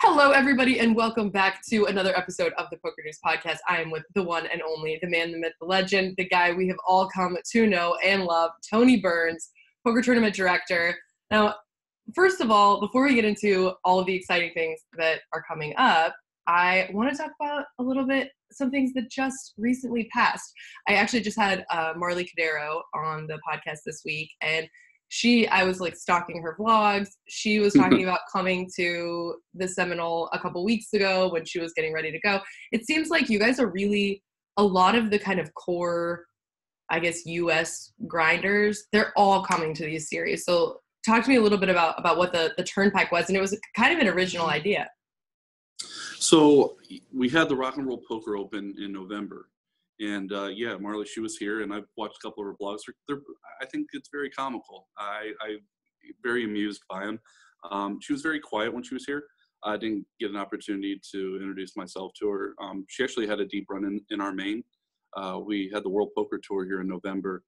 Hello, everybody, and welcome back to another episode of the PokerNews podcast. I am with the one and only, the man, the myth, the legend, the guy we have all come to know and love, Tony Burns, poker tournament director. Now, first of all, before we get into all of the exciting things that are coming up, I want to talk about a little bit some things that just recently passed. I actually just had Marley Cadero on the podcast this week, and I was like stalking her vlogs. She was talking about coming to the Seminole a couple weeks ago when she was getting ready to go. It seems like you guys are really, a lot of the kind of core, I guess, US grinders, they're all coming to these series. So talk to me a little bit about what the Turnpike was. And it was kind of an original idea. So we had the Rock and Roll Poker Open in November. And yeah, Marley, she was here, and I've watched a couple of her vlogs. I think it's very comical. I'm very amused by them. She was very quiet when she was here. I didn't get an opportunity to introduce myself to her. She actually had a deep run in our main. We had the World Poker Tour here in November,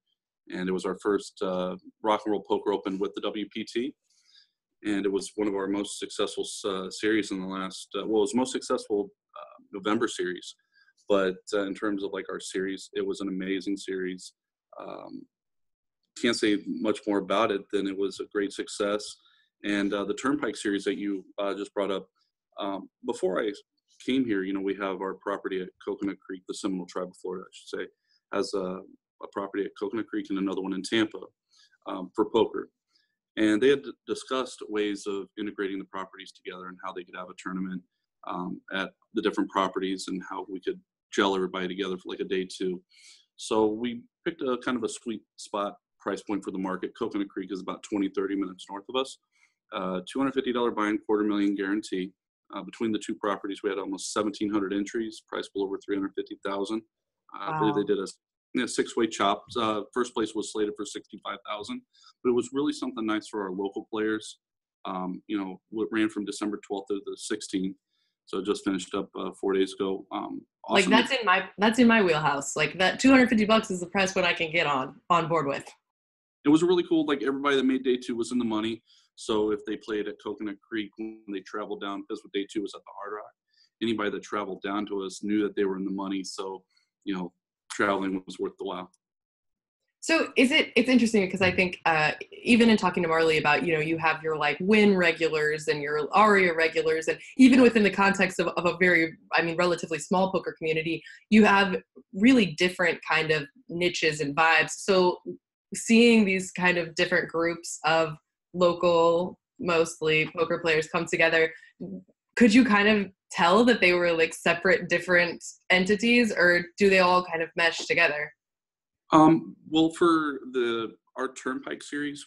and it was our first Rock and Roll Poker Open with the WPT. And it was one of our most successful series in the last, it was most successful November series. But in terms of like our series, it was an amazing series. Can't say much more about it than it was a great success. And the Turnpike series that you just brought up, before I came here, you know, we have our property at Coconut Creek, the Seminole Tribe of Florida, I should say, has a property at Coconut Creek and another one in Tampa for poker. And they had discussed ways of integrating the properties together and how they could have a tournament at the different properties and how we could gel everybody together for like a day two. So we picked a kind of a sweet spot price point for the market. Coconut Creek is about 20-30 minutes north of us. $250 buy-in, $250,000 guarantee. Between the two properties, we had almost 1,700 entries, priced below over $350,000. I believe they did a six-way chop. First place was slated for $65,000, but it was really something nice for our local players. You know, it ran from December 12th to the 16th. So it just finished up 4 days ago. Awesome. Like that's in my wheelhouse. Like that $250 is the price what I can get on board with. It was really cool. Like everybody that made day two was in the money. So if they played at Coconut Creek when they traveled down, because day two was at the Hard Rock, anybody that traveled down to us knew that they were in the money. So, you know, traveling was worth the while. So it's interesting because I think even in talking to Marley about, you know, you have your like win regulars and your ARIA regulars, and even within the context of a very, I mean, relatively small poker community, you have really different kind of niches and vibes. So seeing these kind of different groups of local, mostly poker players come together, could you kind of tell that they were like separate, different entities, or do they all kind of mesh together? Well, for our Turnpike series,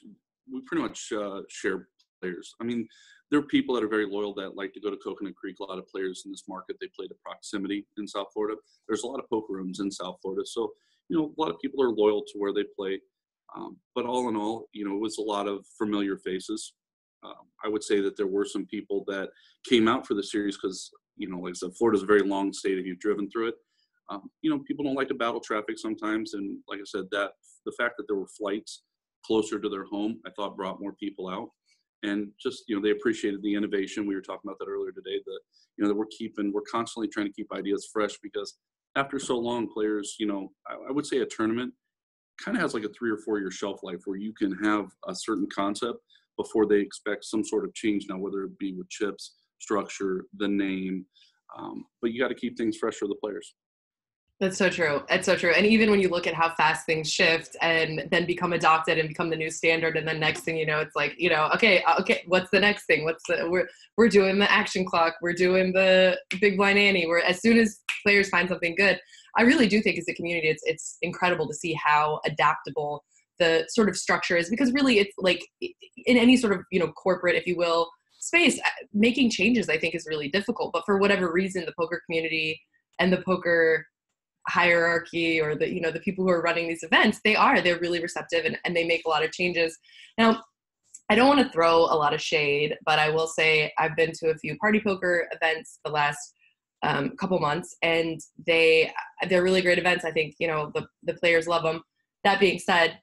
we pretty much share players. I mean, there are people that are very loyal that like to go to Coconut Creek. A lot of players in this market, they play to proximity in South Florida. There's a lot of poker rooms in South Florida. So, you know, a lot of people are loyal to where they play. But all in all, you know, it was a lot of familiar faces. I would say that there were some people that came out for the series because, you know, like I said, Florida's a very long state if you've driven through it. You know, people don't like to battle traffic sometimes. And like I said, that the fact that there were flights closer to their home, I thought brought more people out. And just, you know, they appreciated the innovation. We were talking about that earlier today, that, you know, that we're constantly trying to keep ideas fresh, because after so long, players, you know, I would say a tournament kind of has like a 3 or 4 year shelf life where you can have a certain concept before they expect some sort of change now, whether it be with chips, structure, the name. But you got to keep things fresh for the players. That's so true. It's so true. And even when you look at how fast things shift and then become adopted and become the new standard, and then next thing you know, it's like, you know, okay, what's the next thing? We're doing the action clock. We're doing the big blind ante. Where as soon as players find something good, I really do think as a community, it's incredible to see how adaptable the sort of structure is, because really it's like in any sort of, you know, corporate, if you will, space, making changes I think is really difficult. But for whatever reason, the poker community and the poker hierarchy, or the, you know, the people who are running these events, they're really receptive and they make a lot of changes. Now, I don't want to throw a lot of shade, but I will say I've been to a few party poker events the last couple months, and they're really great events. I think, you know, the players love them. That being said,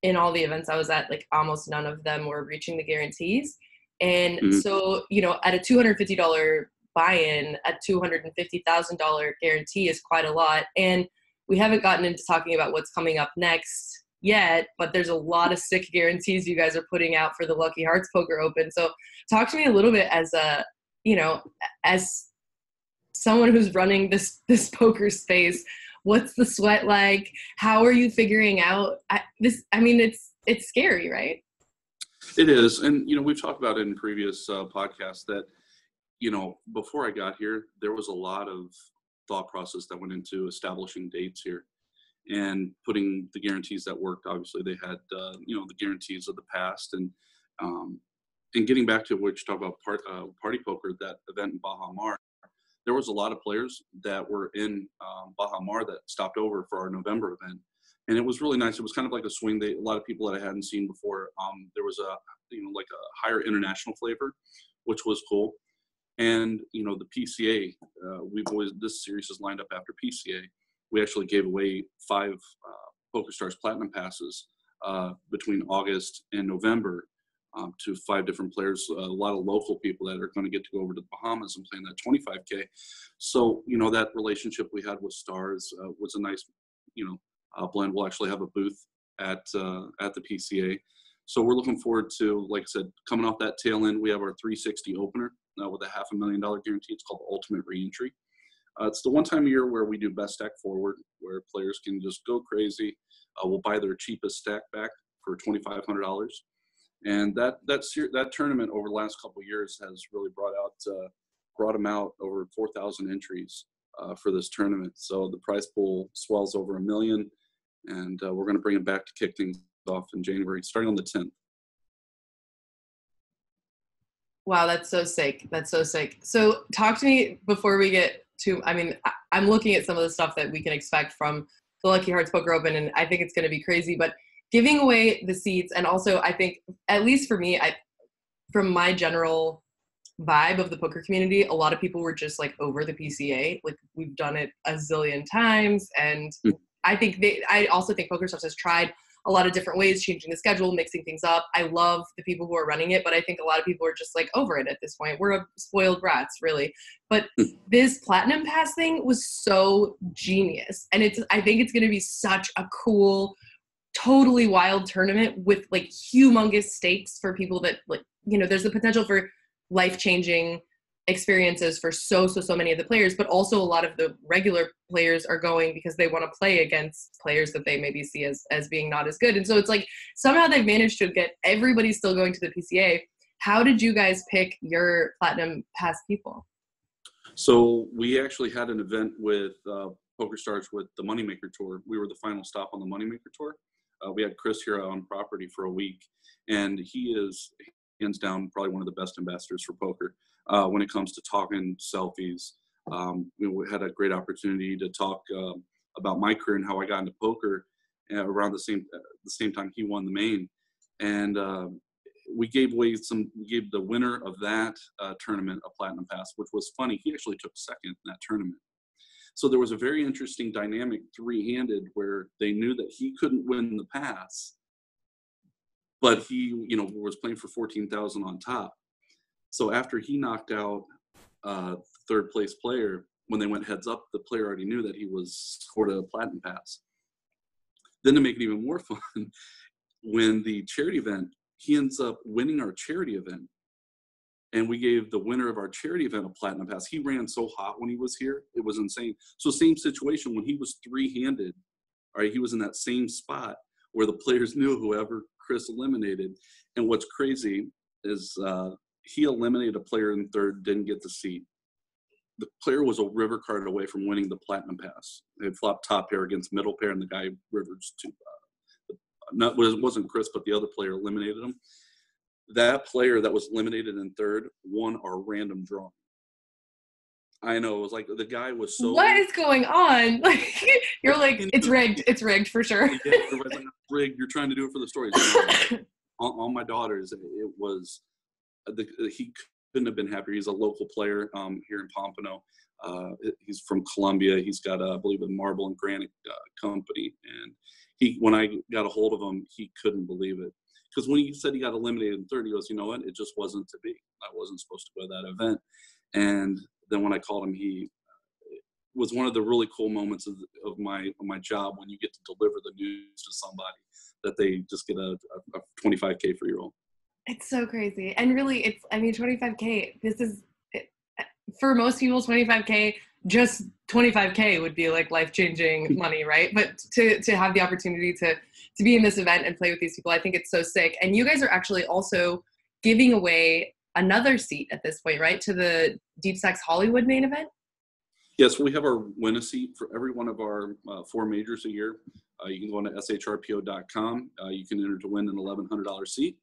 in all the events I was at, like almost none of them were reaching the guarantees. And so, you know, at a $250 buy-in, a $250,000 guarantee is quite a lot. And we haven't gotten into talking about what's coming up next yet, but there's a lot of sick guarantees you guys are putting out for the Lucky Hearts Poker Open. So talk to me a little bit as a, you know, as someone who's running this poker space. What's the sweat like? How are you figuring out this? I mean, it's scary, right? It is. And, you know, we've talked about it in previous podcasts that, you know, before I got here, there was a lot of thought process that went into establishing dates here and putting the guarantees that worked. Obviously, they had, you know, the guarantees of the past. And getting back to what you talk about party poker, that event in Baja Mar, there was a lot of players that were in Baja Mar that stopped over for our November event. And it was really nice. It was kind of like a swing day. A lot of people that I hadn't seen before. There was a, you know, like a higher international flavor, which was cool. And, you know, the PCA, this series is lined up after PCA. We actually gave away 5 PokerStars Platinum passes between August and November to 5 different players, a lot of local people that are going to get to go over to the Bahamas and play in that 25K. So, you know, that relationship we had with Stars was a nice, you know, blend. We'll actually have a booth at the PCA. So we're looking forward to, like I said, coming off that tail end, we have our 360 opener with a $500,000 guarantee. It's called Ultimate Re-Entry. It's the one time a year where we do best stack forward, where players can just go crazy. We'll buy their cheapest stack back for $2,500. And that tournament over the last couple of years has really brought them out over 4,000 entries for this tournament. So the prize pool swells over $1 million, and we're going to bring it back to kick things off in January, starting on the 10th. Wow, that's so sick. That's so sick. So talk to me before we get to, I mean, I'm looking at some of the stuff that we can expect from the Lucky Hearts Poker Open, and I think it's going to be crazy, but giving away the seats. And also I think, at least for me, from my general vibe of the poker community, a lot of people were just like over the PCA. Like, we've done it a zillion times. And I also think PokerStars has tried a lot of different ways, changing the schedule, mixing things up. I love the people who are running it, but I think a lot of people are just like over it at this point. We're spoiled brats, really. But this Platinum Pass thing was so genius. And I think it's going to be such a cool, totally wild tournament with like humongous stakes for people that, like, you know, there's the potential for life-changing experiences for so many of the players, but also a lot of the regular players are going because they want to play against players that they maybe see as being not as good. And so it's like somehow they've managed to get everybody still going to the PCA. How did you guys pick your Platinum Pass people? So we actually had an event with PokerStars with the Moneymaker Tour. We were the final stop on the Moneymaker Tour. We had Chris here on property for a week, and he is hands down probably one of the best ambassadors for poker when it comes to talking selfies. We had a great opportunity to talk about my career and how I got into poker around the same time he won the main, and we gave the winner of that tournament a Platinum Pass, which was funny. He actually took second in that tournament. So there was a very interesting dynamic three-handed where they knew that he couldn't win the pass, but he, you know, was playing for 14,000 on top. So after he knocked out third place player, when they went heads up, the player already knew that he was scored a Platinum Pass. Then to make it even more fun, when the charity event, he ends up winning our charity event. And we gave the winner of our charity event a Platinum Pass. He ran so hot when he was here. It was insane. So same situation when he was three-handed, all right, he was in that same spot where the players knew whoever Chris eliminated. And what's crazy is he eliminated a player in third, didn't get the seat. The player was a river card away from winning the Platinum Pass. They flopped top pair against middle pair, and the guy rivers to, it wasn't Chris, but the other player eliminated him. That player that was eliminated in third won our random drawing. I know, it was like the guy was so. What is going on? Like, you're like, it's rigged. It's rigged for sure. Yeah, everybody's like, rigged. You're trying to do it for the stories. On my daughters, it was. He couldn't have been happier. He's a local player here in Pompano. He's from Columbia. He's got, I believe, a marble and granite company. And when I got a hold of him, he couldn't believe it. because when he said he got eliminated in third, he goes, you know what, it just wasn't to be. I wasn't supposed to go to that event. And then when I called him, he was one of the really cool moments of my job, when you get to deliver the news to somebody that they just get a 25K free roll. It's so crazy. And really, it's, I mean, 25K, this is, for most people, 25K, just 25K would be like life-changing money, right? But to have the opportunity to be in this event and play with these people, I think it's so sick. And you guys are actually also giving away another seat at this point, right? To the DeepStacks Hollywood Main Event? Yes, we have our win a seat for every one of our 4 majors a year. You can go on to shrpo.com. You can enter to win an $1,100 seat.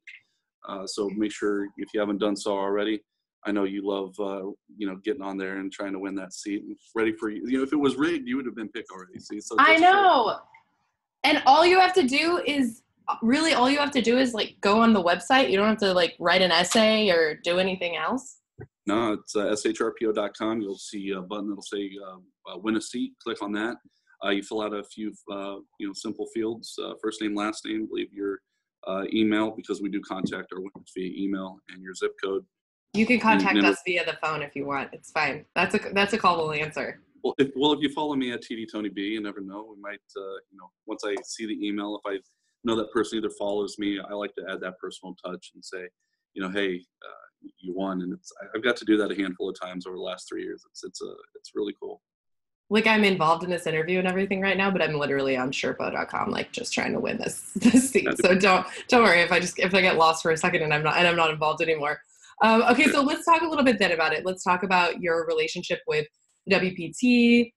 So make sure, if you haven't done so already, I know you love, getting on there and trying to win that seat and ready for you. If it was rigged, you would have been picked already. See, so I know. And all you have to do is like go on the website. You don't have to like write an essay or do anything else. No, it's shrpo.com. You'll see a button that'll say win a seat. Click on that. You fill out a few, simple fields, first name, last name, I believe your email, because we do contact our winners via email, and your zip code. You can contact us via the phone if you want. It's fine. That's a call we'll answer. Well, if you follow me at TD Tony B, you never know. We might, once I see the email, if I know that person either follows me, I like to add that personal touch and say, hey, you won. And I've got to do that a handful of times over the last 3 years. It's really cool. Like, I'm involved in this interview and everything right now, but I'm literally on Sherpa.com, like just trying to win this seat. So don't worry if I get lost for a second and I'm not involved anymore. Okay, so let's talk a little bit then about it. Let's talk about your relationship with WPT,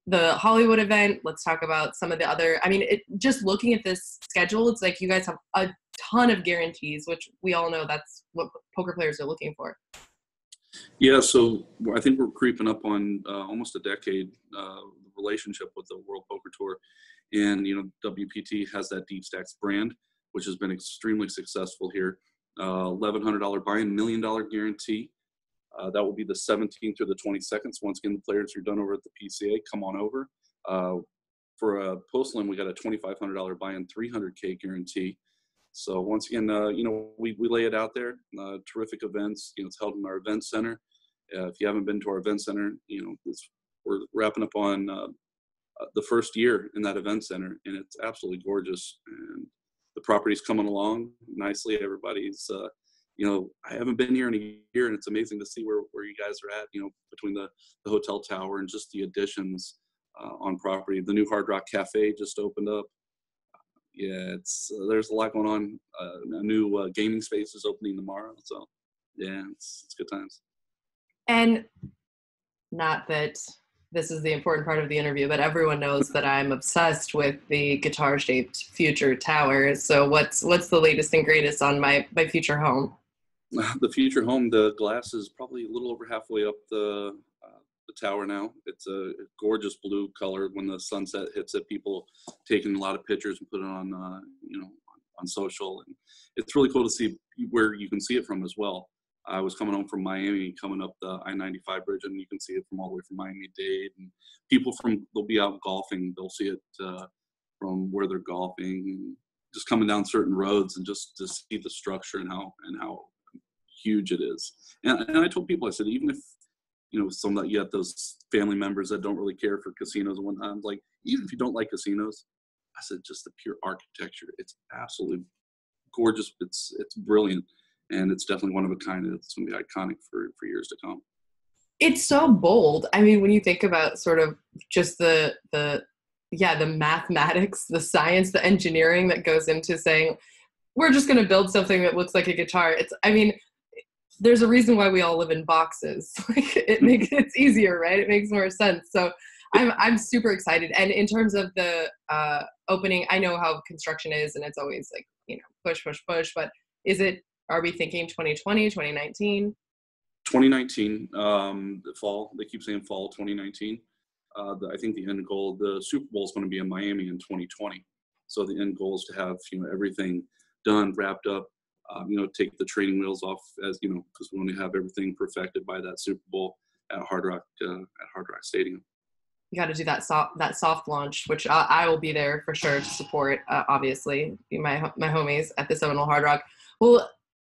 the Hollywood event. Let's talk about some of the other, just looking at this schedule, it's like you guys have a ton of guarantees, which we all know that's what poker players are looking for. Yeah, so I think we're creeping up on almost a decade relationship with the World Poker Tour. And, WPT has that DeepStacks brand, which has been extremely successful here. $1,100 buy-in, $1 million guarantee. That will be the 17th through the 22nd. So once again, the players who are done over at the PCA, come on over. For a post-lim, we got a $2,500 buy-in, $300K guarantee. So once again, we lay it out there. Terrific events. It's held in our event center. If you haven't been to our event center, we're wrapping up on the first year in that event center, and it's absolutely gorgeous. And the property's coming along nicely. Everybody's, I haven't been here in a year, and it's amazing to see where you guys are at. Between the hotel tower and just the additions on property. The new Hard Rock Cafe just opened up. Yeah, there's a lot going on. A new gaming space is opening tomorrow, so yeah, it's good times. And not that this is the important part of the interview, but everyone knows that I'm obsessed with the guitar-shaped future tower. So what's the latest and greatest on my future home? The future home, the glass is probably a little over halfway up the tower now. It's a gorgeous blue color. When the sunset hits it, people taking a lot of pictures and put it on on social, and it's really cool to see where you can see it from as well. I was coming home from Miami, coming up the I-95 bridge, and you can see it from all the way from Miami-Dade, and people they'll be out golfing, they'll see it from where they're golfing, and just coming down certain roads, and just to see the structure and how huge it is. And I told people, I said, even if some that you have those family members that don't really care for casinos and whatnot, I'm like, even if you don't like casinos, I said, just the pure architecture, it's absolutely gorgeous. It's brilliant, and it's definitely one of a kind. It's going to be iconic for years to come. It's so bold. When you think about sort of just the mathematics, the science, the engineering that goes into saying, we're just going to build something that looks like a guitar. There's a reason why we all live in boxes. It's easier, right? It makes more sense. So I'm super excited. And in terms of the opening, I know how construction is, and it's always like, push, but are we thinking 2020, 2019? 2019, the fall. They keep saying fall 2019. I think the end goal, the Super Bowl is going to be in Miami in 2020. So the end goal is to have, everything done, wrapped up, take the training wheels off, as because we want to have everything perfected by that Super Bowl at Hard Rock Stadium. You got to do that soft launch, which I will be there for sure to support. Obviously, my homies at the Seminole Hard Rock. Well,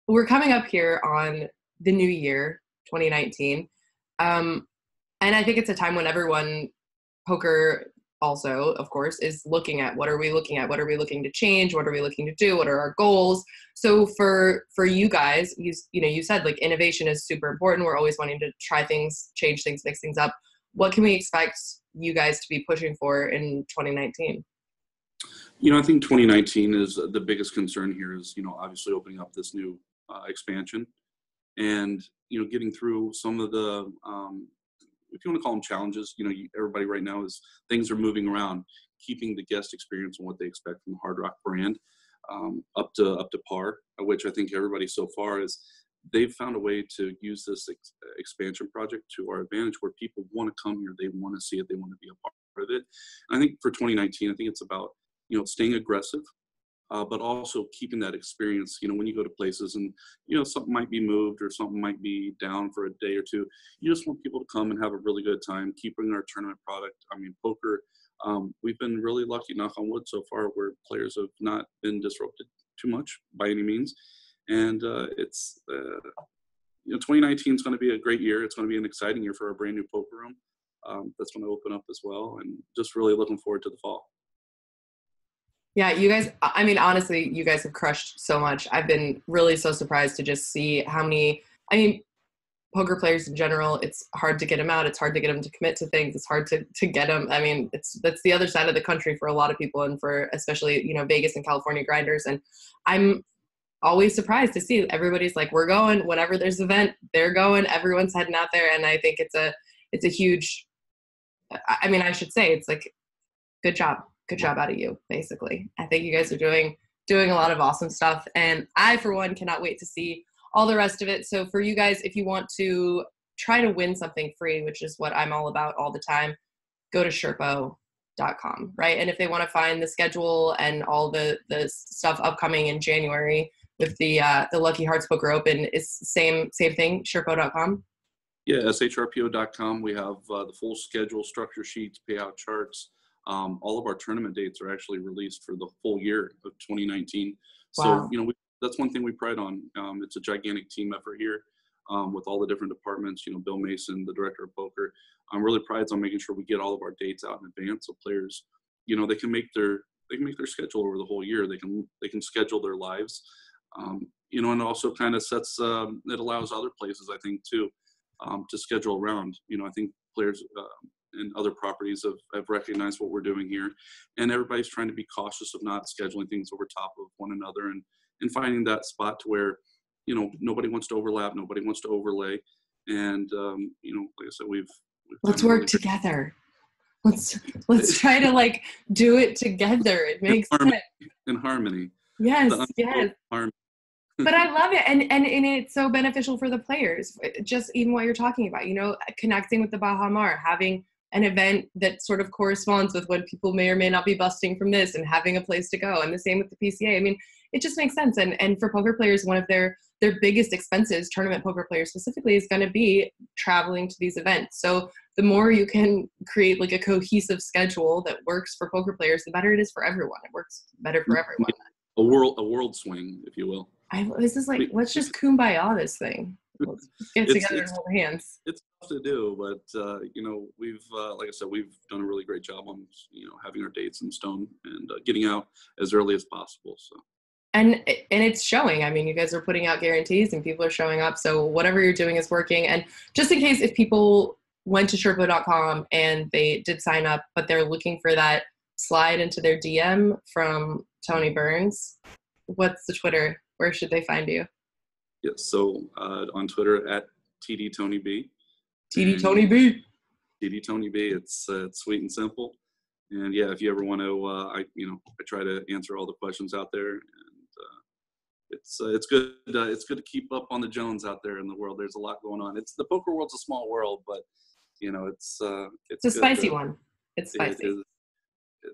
we're coming up here on the new year, 2019, and I think it's a time when everyone, poker also, of course, is looking at what are we looking at, what are we looking to change, what are we looking to do, what are our goals. So for you guys, you said like innovation is super important. We're always wanting to try things, change things, mix things up. What can we expect you guys to be pushing for in 2019? I think 2019 is the biggest concern here is, obviously opening up this new expansion and, getting through some of the, if you want to call them challenges, everybody right now is things are moving around, keeping the guest experience and what they expect from the Hard Rock brand up to par, which I think everybody so far is they've found a way to use this expansion project to our advantage where people want to come here. They want to see it. They want to be a part of it. And I think for 2019, I think it's about, staying aggressive, but also keeping that experience, when you go to places and, something might be moved or something might be down for a day or two. You just want people to come and have a really good time, keep bringing our tournament product. I mean, poker, we've been really lucky, knock on wood, so far where players have not been disrupted too much by any means. And it's 2019 is going to be a great year. It's going to be an exciting year for our brand new poker room. That's going to open up as well, and just really looking forward to the fall. Yeah, you guys, I mean, honestly, you guys have crushed so much. I've been really so surprised to just see how many, poker players in general, it's hard to get them out. It's hard to get them to commit to things. It's hard to get them. I mean, that's the other side of the country for a lot of people, and for especially, Vegas and California grinders. And I'm always surprised to see everybody's like, we're going, whenever there's an event, they're going, everyone's heading out there. And I think it's a huge, I should say, it's like, good job out of you, basically. I think you guys are doing a lot of awesome stuff. And I, for one, cannot wait to see all the rest of it. So for you guys, if you want to try to win something free, which is what I'm all about all the time, go to Sherpo.com, right? And if they want to find the schedule and all the stuff upcoming in January with the Lucky Hearts Poker Open, is same thing, Sherpo.com? Yeah, shrpo.com. We have the full schedule, structure sheets, payout charts. All of our tournament dates are actually released for the full year of 2019. Wow. So, that's one thing we pride on. It's a gigantic team effort here with all the different departments. Bill Mason, the director of poker, really prides on making sure we get all of our dates out in advance so players, they can make their schedule over the whole year. They can schedule their lives, and it also kind of sets it allows other places, I think, too, to schedule around. I think players and other properties have recognized what we're doing here, and everybody's trying to be cautious of not scheduling things over top of one another and finding that spot to where, nobody wants to overlap, nobody wants to overlay. And, like I said, we've let's work together. Let's try to do it together. It makes sense. In harmony. Yes. Harmony. But I love it. And it's so beneficial for the players, just even what you're talking about, connecting with the Baha Mar, having an event that sort of corresponds with when people may or may not be busting from this, and having a place to go. And the same with the PCA. It just makes sense. And for poker players, one of their biggest expenses, tournament poker players specifically, is going to be traveling to these events. So the more you can create a cohesive schedule that works for poker players, the better it is for everyone. It works better for everyone. A world swing, if you will. This is let's just kumbaya this thing. Let's get together and hold hands. It's tough to do, but we've like I said, we've done a really great job on having our dates in stone and getting out as early as possible. So. And it's showing. You guys are putting out guarantees, and people are showing up. So whatever you're doing is working. And just in case, if people went to Sherpo.com and they did sign up, but they're looking for that slide into their DM from Tony Burns, what's the Twitter? Where should they find you? Yes, so on Twitter at TDTonyB. TDTonyB. TDTonyB. It's sweet and simple. And yeah, if you ever want to, I try to answer all the questions out there, and it's good. It's good to keep up on the Jones out there in the world. There's a lot going on. The poker world's a small world, but it's a spicy one. It's spicy.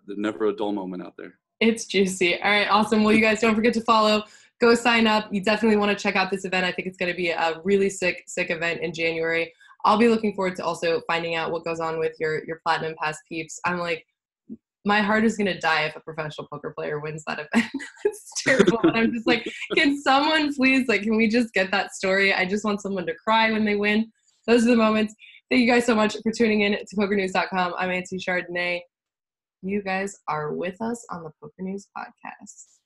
There's never a dull moment out there. It's juicy. All right, awesome. Well, you guys don't forget to follow. Go sign up. You definitely want to check out this event. I think it's going to be a really sick event in January. I'll be looking forward to also finding out what goes on with your Platinum Pass peeps. I'm like, my heart is going to die if a professional poker player wins that event. It's terrible. And I'm just like, can someone please, like, can we just get that story? I just want someone to cry when they win. Those are the moments. Thank you guys so much for tuning in to PokerNews.com. I'm Nancy Chardonnay. You guys are with us on the Poker News podcast.